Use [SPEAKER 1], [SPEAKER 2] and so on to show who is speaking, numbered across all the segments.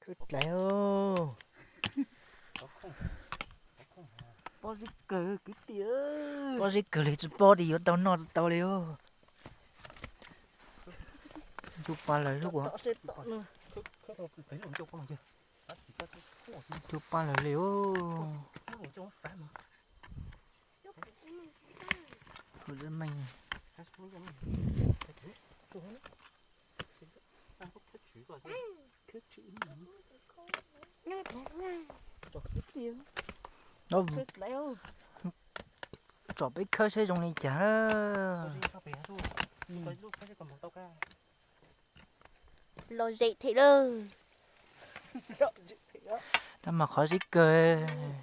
[SPEAKER 1] Cứt lại ô.
[SPEAKER 2] Bó gì cờ cái tía.
[SPEAKER 1] Bó gì cờ lấy chút bó đi ở tao nọ tao lấy ô. Chụp ba lời lúc quá. Chụp ba lời liều. Rồi dân mình. Nó chọn biết khơi xây trong này chả.
[SPEAKER 3] Lo dậy thế đó.
[SPEAKER 1] Tao mà khó gì cơ.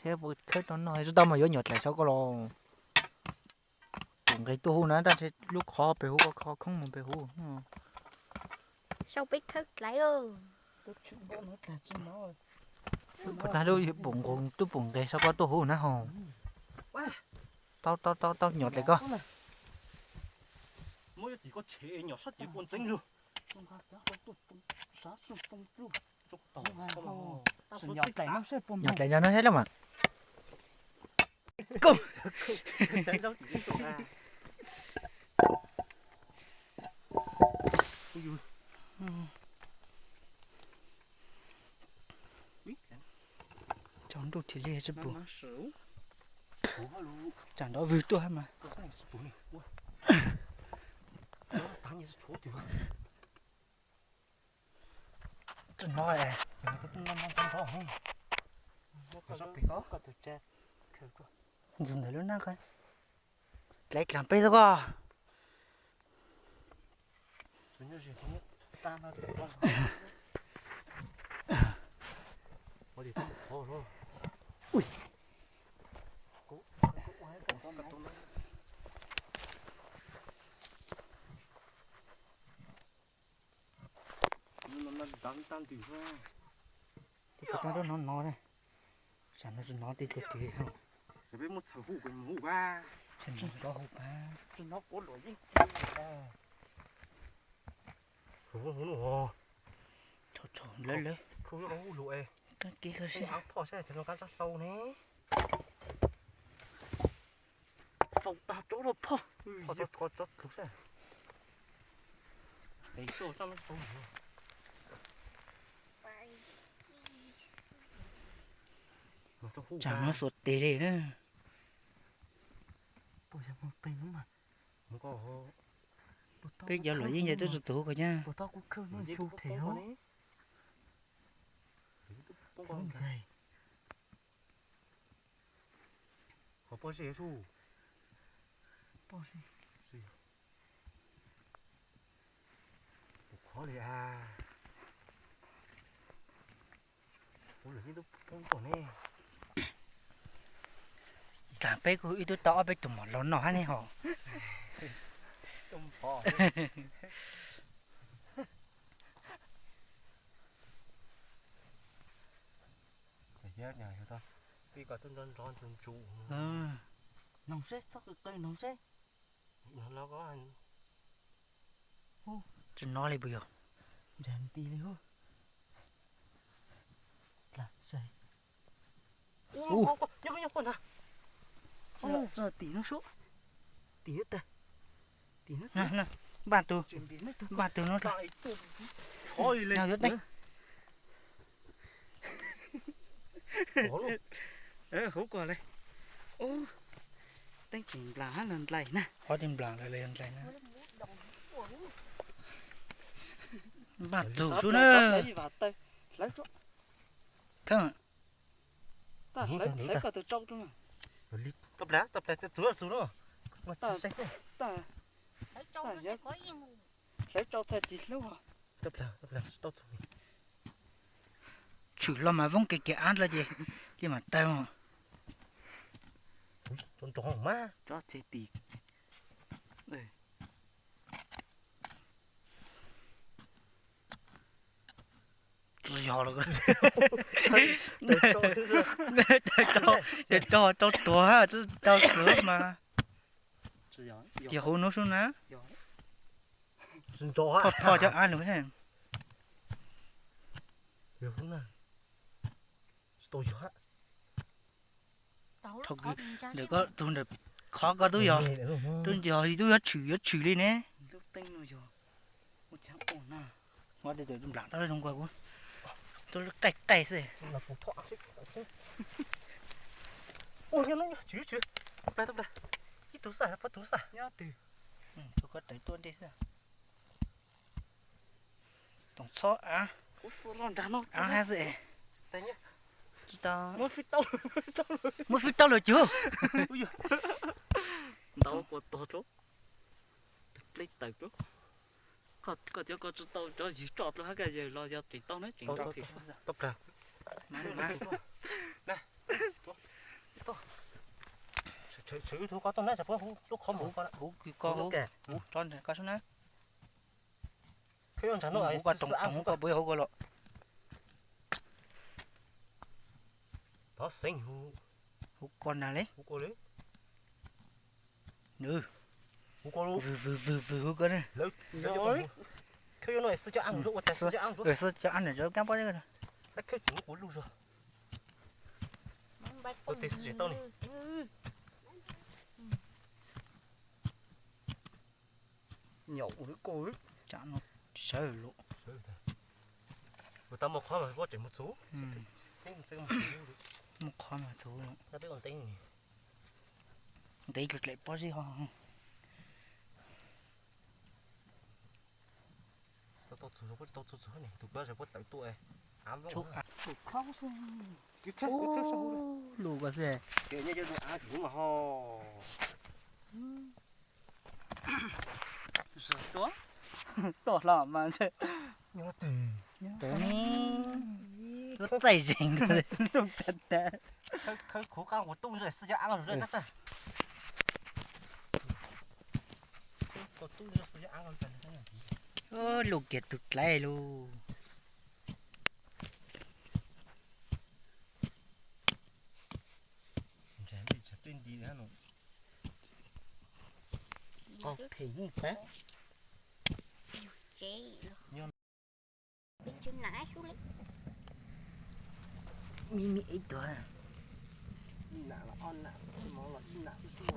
[SPEAKER 1] Thế bụi khơi nó nói tao mà vô nhọt lại sao có lo. Cũng cái tu nữa ta sẽ lúc khó bể hú có khó không mà bể hú.
[SPEAKER 3] Sao biết thức lại ơ.
[SPEAKER 1] Bữa ta đôi bụng còn tôi bụng cái sao có tu hú nữa hông. Tao nhọt lại coi.
[SPEAKER 2] Mỗi chỉ có chế nhỏ sắt chỉ còn dính luôn.
[SPEAKER 1] Nhọt lại cho nó hết lắm à. Cùng. Chọn đồ thì lê cho bù. Chẳng đó vừa tôi mà. Chân nói à. Dừng để luôn nè coi. Lấy làm bây giờ coi. Ui. Cái nó này. Chẳng nó đi cực kỳ không.
[SPEAKER 2] Cái biết một sở hữu của hữu ba.
[SPEAKER 1] Chẳng có hộp ba.
[SPEAKER 2] Nó có lỗi gì. Hữu.
[SPEAKER 1] Trời lấy.
[SPEAKER 2] Không có hữu lỗi.
[SPEAKER 1] Cái kia cơ xe.
[SPEAKER 2] Áo phò xe thì nó cắt ra sâu nè. Phòng tạp chỗ đâu phò. Có thực xe. Đấy sâu sao nó sâu nữa.
[SPEAKER 1] Chẳng nó sụt tê đi nữa.
[SPEAKER 2] Bố sẽ một tay nữa mà. Không có.
[SPEAKER 1] Biết giờ lỗi gì vậy tôi sụt tủ rồi nha.
[SPEAKER 2] Bố tao cũng khơi nó chua théo. Không dày. Bố sẽ su. Bố sẽ. Khó lì à. Bố lửa cái lúc bông còn nè.
[SPEAKER 1] Chẳng biết có ý tôi tỏ biết tụi mỏ lón nó này hả.
[SPEAKER 2] Trong phò. Phải ghét nhà cho ta. Vì cả tôi đơn tròn thường trụ.
[SPEAKER 1] Nông xét sắc được cây nông xét.
[SPEAKER 2] Nó có anh.
[SPEAKER 1] Chứ nó lại bây giờ.
[SPEAKER 2] Dàn tí đi hô. Là dày. Nhóc con à.
[SPEAKER 1] Giờ tí nó số.
[SPEAKER 2] Tí hết ta. Tí hết.
[SPEAKER 1] Nè. Bạn tù nó lại.
[SPEAKER 2] Thôi lên.
[SPEAKER 1] Nào rớt đây.
[SPEAKER 2] Hú quả đây. Ô. Đánh chỉnh lá lần lại nè.
[SPEAKER 1] Khó tìm làng lại lên nè. Bạn tù xuống nữa. Không.
[SPEAKER 2] Ta lấy cả từ trong thôi mà. Tập lá từ xuống nữa. Ta lấy trong nó sẽ có yên. Lấy trong thật gì lâu à? Tập lá tốt rồi.
[SPEAKER 1] Chữ lo mà vong cái án là gì? Cái mà tao mà.
[SPEAKER 2] Con chó má.
[SPEAKER 1] Chó thế tí. Đây. Giò là cho to ha chứ tao sửa mà thì hú nó xuống ná
[SPEAKER 2] chó
[SPEAKER 1] thọ cho ăn được thế
[SPEAKER 2] Được không nào? Tôi giỏi.
[SPEAKER 3] Đâu
[SPEAKER 1] Thôi
[SPEAKER 3] có mình cho
[SPEAKER 1] để
[SPEAKER 3] chứ.
[SPEAKER 1] có tôi được khó có tôi giờ tôi giờ thì tôi chửi lên nè tôi tinh rồi giờ một chẳng ổn nào ngồi để tôi lặng đó không qua quá tôi cày cày gì
[SPEAKER 2] Là cũng thọ chứ. Ôi nó chứ. Tấp lại. Ít túi xả, phát túi xả.
[SPEAKER 1] nhá từ tôi có tới tuần đi sao tổng số
[SPEAKER 2] Ủa sao nó đàn nó.
[SPEAKER 1] hai gì
[SPEAKER 2] Đây nhá.
[SPEAKER 1] chỉ tao
[SPEAKER 2] Mới phi tao.
[SPEAKER 1] mới phi tao rồi chưa
[SPEAKER 2] Ui giời. Tao có to chỗ. Lấy tay chỗ. Có cho tao cho gì trọt luôn hết cái giờ lo cho tụi tao nói chuyện trọt thì tao ra. Nè. Chữ thu có tao nói sao lúc không ngủ con ạ.
[SPEAKER 1] hú con hú tròn này có số nào
[SPEAKER 2] Cái con chắn nó
[SPEAKER 1] hú
[SPEAKER 2] ấy
[SPEAKER 1] qua tổng có bơi hú có lộ
[SPEAKER 2] đó xinh hú
[SPEAKER 1] hú con nào lấy
[SPEAKER 2] hú cô đấy
[SPEAKER 1] nữ
[SPEAKER 2] hú cô luôn
[SPEAKER 1] vừa hú con này
[SPEAKER 2] lấy cái con này sư cho ăn lúc mà sư cho ăn lúc
[SPEAKER 1] rồi sao cho ăn để cho cám bao nhiêu rồi
[SPEAKER 2] cái chúng của luôn rồi tôi tìm sư tao này nhậu với cô ấy
[SPEAKER 1] chọn một sợi lộ
[SPEAKER 2] người ta một khoa mà có chỉ một số xin một số
[SPEAKER 1] một con mà thú
[SPEAKER 2] ta biết còn tên này
[SPEAKER 1] đấy được lại bao nhiêu không
[SPEAKER 2] tao số này tụi bao giờ có tới tuổi ám
[SPEAKER 1] chúc
[SPEAKER 2] không cái sao
[SPEAKER 1] lù cái gì
[SPEAKER 2] kiểu như cho ai cũng mà ho
[SPEAKER 1] rồi đó to lắm mà chứ
[SPEAKER 2] nhớ từ
[SPEAKER 1] tới nó dày dành rồi nó thật đấy
[SPEAKER 2] cái khổ cao của tung rồi sư cho ăn rồi đấy có tung rồi sư cho ăn rồi
[SPEAKER 1] ơ lù kiệt tụt lại luôn
[SPEAKER 2] chả bị chả tin gì nữa
[SPEAKER 1] có thể như thế
[SPEAKER 3] Chế đi chân nãy xuống lấy
[SPEAKER 1] mi ít tuổi
[SPEAKER 2] đi nạ là on nạ món là đi nạ đi xuống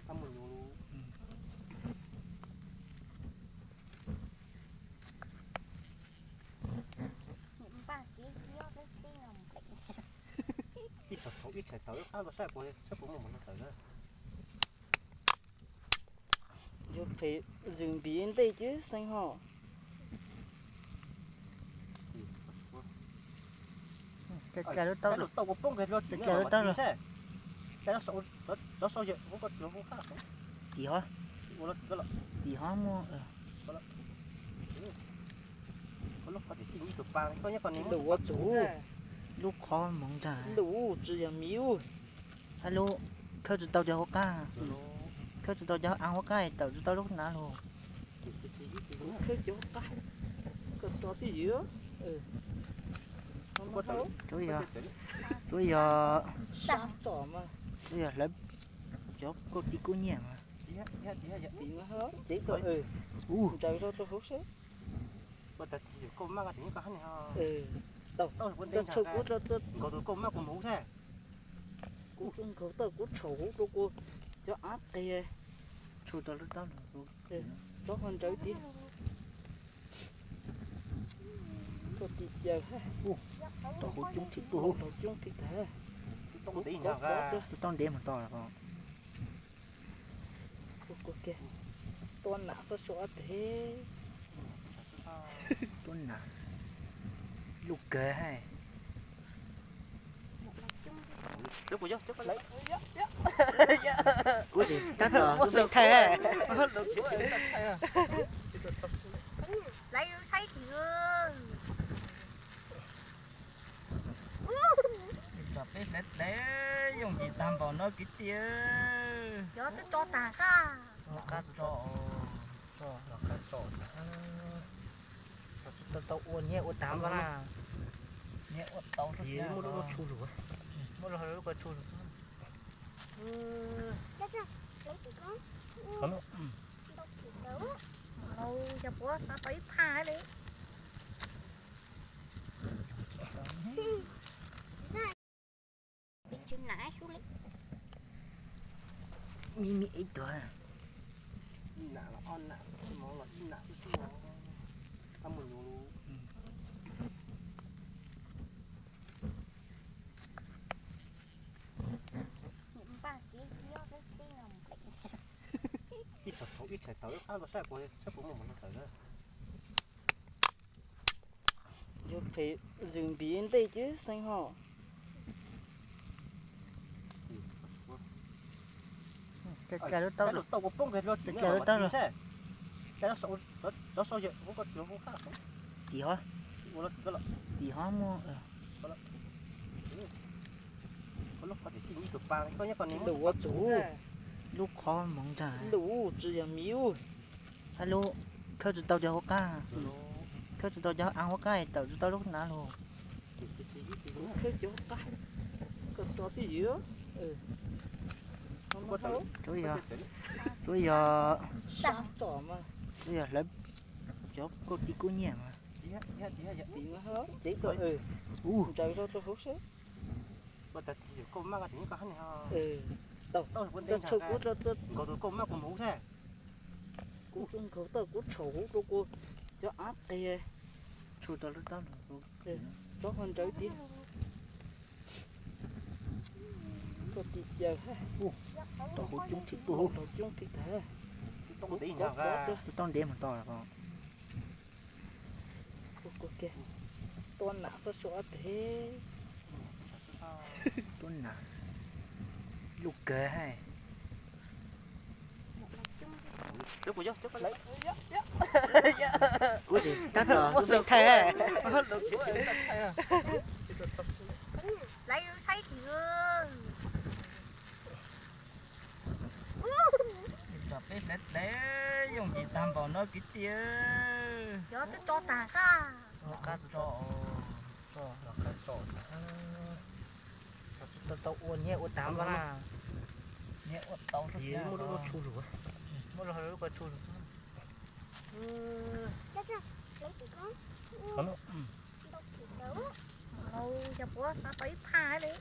[SPEAKER 2] ăn mừng luôn
[SPEAKER 3] những ba cái cái ngầm bệnh
[SPEAKER 2] ít chả xấu ăn vào sao của chắc cũng một món nó nữa
[SPEAKER 1] yo phải dừng biến đây chứ xanh họ cái đó
[SPEAKER 2] tao có bông cái đó cái đó rồi cái đó sâu đó sâu vậy không có nó không khác
[SPEAKER 1] gì hả
[SPEAKER 2] nó
[SPEAKER 1] gì hả mua
[SPEAKER 2] có lúc có thể xin được ba có nhá còn nếu
[SPEAKER 1] đủ chủ lúc khó mong trả đủ chỉ là miêu alo khơi tụi tao cho hốt cá khơi tụi tao cho ăn hốt cá tao tụi tao lúc nào luôn khơi cho hốt cá cái to cái gì đó
[SPEAKER 2] có đâu
[SPEAKER 1] tôi giờ sáng tỏ mà tôi giờ lấy cho cô tí cô nhẹ mà tí nó hết chỉ tôi trời sao tôi hút xếp
[SPEAKER 2] bây giờ thì cô mang cái tiếng cái này ha
[SPEAKER 1] tao
[SPEAKER 2] vẫn đang chơi cút có tôi cô mang cùng hút thế
[SPEAKER 1] cút không có tao cút sầu hút cô cho áp đây chú tao lúc tao cho con trái tí tôi đi chơi ha tao hút chung thịt tôi hút chung thịt hả
[SPEAKER 2] tao tí nào ra
[SPEAKER 1] tao đem mà to là con ok tuần nào phải xóa thế tuần nào lục kề hay
[SPEAKER 2] lúc rồi chứ lấy
[SPEAKER 1] cuối gì chắc là tôi bị thề
[SPEAKER 3] lấy say chưa
[SPEAKER 1] để dùng gì tam vào nó cái tia
[SPEAKER 3] cho tôi cho tà ra
[SPEAKER 1] cá trọ
[SPEAKER 2] là cái trộn
[SPEAKER 1] tao uốn nhẹ uốn tám vào là nhẹ uốn tao
[SPEAKER 2] thì mua nó chua rồi
[SPEAKER 1] mua rồi nó có chua rồi
[SPEAKER 3] lấy chị con
[SPEAKER 2] không
[SPEAKER 3] đâu cho bố sao tới pha đi
[SPEAKER 1] มีไอ้ตัว
[SPEAKER 2] nạ là on nạ món là nạ chút xíu ăn mừng luôn
[SPEAKER 3] Những ba cái gió cái ngầm
[SPEAKER 2] ít chảy tàu nó sai của chắc cũng một nó phải đó
[SPEAKER 4] giờ phải dừng biển đây chứ xanh họ
[SPEAKER 1] cái đó tao
[SPEAKER 2] tàu có bông cái lo chuyện
[SPEAKER 1] cái đó tao rồi
[SPEAKER 2] cái đó sâu vậy cũng có nó cũng khác
[SPEAKER 1] gì hả
[SPEAKER 2] cái là
[SPEAKER 1] gì hả mua
[SPEAKER 2] có lúc có thể xin đi chụp băng có nhá còn nếu
[SPEAKER 4] đủ chủ
[SPEAKER 1] lúc khó mong trời
[SPEAKER 4] đủ chỉ là miêu
[SPEAKER 1] alo khơi từ tàu cho cá khơi từ tàu cho ăn cá tàu từ tàu lúc nào luôn
[SPEAKER 4] cái chỗ cái có to cái gì đó không có đâu
[SPEAKER 1] chú giờ
[SPEAKER 4] sáng tỏ mà
[SPEAKER 1] chú giờ lấy cho cô đi cô nhẹ mà
[SPEAKER 4] thì nó hết chỉ có trời đâu tôi hút xếp
[SPEAKER 2] bắt đầu thì cô mang cái cái này ha
[SPEAKER 4] đâu
[SPEAKER 2] vấn
[SPEAKER 4] tôi
[SPEAKER 2] đề
[SPEAKER 4] chụp tôi
[SPEAKER 2] có tôi cô mang cũng hú thế
[SPEAKER 4] cũng trong khẩu tôi cũng chầu tôi cô cho áp đây
[SPEAKER 1] chú tao lúc tao
[SPEAKER 4] cho hơn trời đi tôi đi giờ ha
[SPEAKER 1] tao hút chúng thịt
[SPEAKER 4] tôi chung thì thế
[SPEAKER 2] tông tí nào ra
[SPEAKER 1] tôi tao đem mà to là con
[SPEAKER 4] ok tôi nã sao xóa thế
[SPEAKER 1] tôi nè lúc kề hay
[SPEAKER 2] trước của trước lấy
[SPEAKER 1] ui tao đỏ tôi thề
[SPEAKER 3] lấy say thì gương
[SPEAKER 4] đập để dùng gì tam vào nó cái tia
[SPEAKER 3] gió tôi cho tà ra
[SPEAKER 4] cá trọ cá trọ tao uốn nhẹ uốn tám vào nhẹ uốn tao
[SPEAKER 2] gì mua đồ chu rồi
[SPEAKER 4] mua đồ hơi có chu
[SPEAKER 3] chắc chưa lấy thì con
[SPEAKER 2] có nó
[SPEAKER 3] đâu cho bố sao tới pha đấy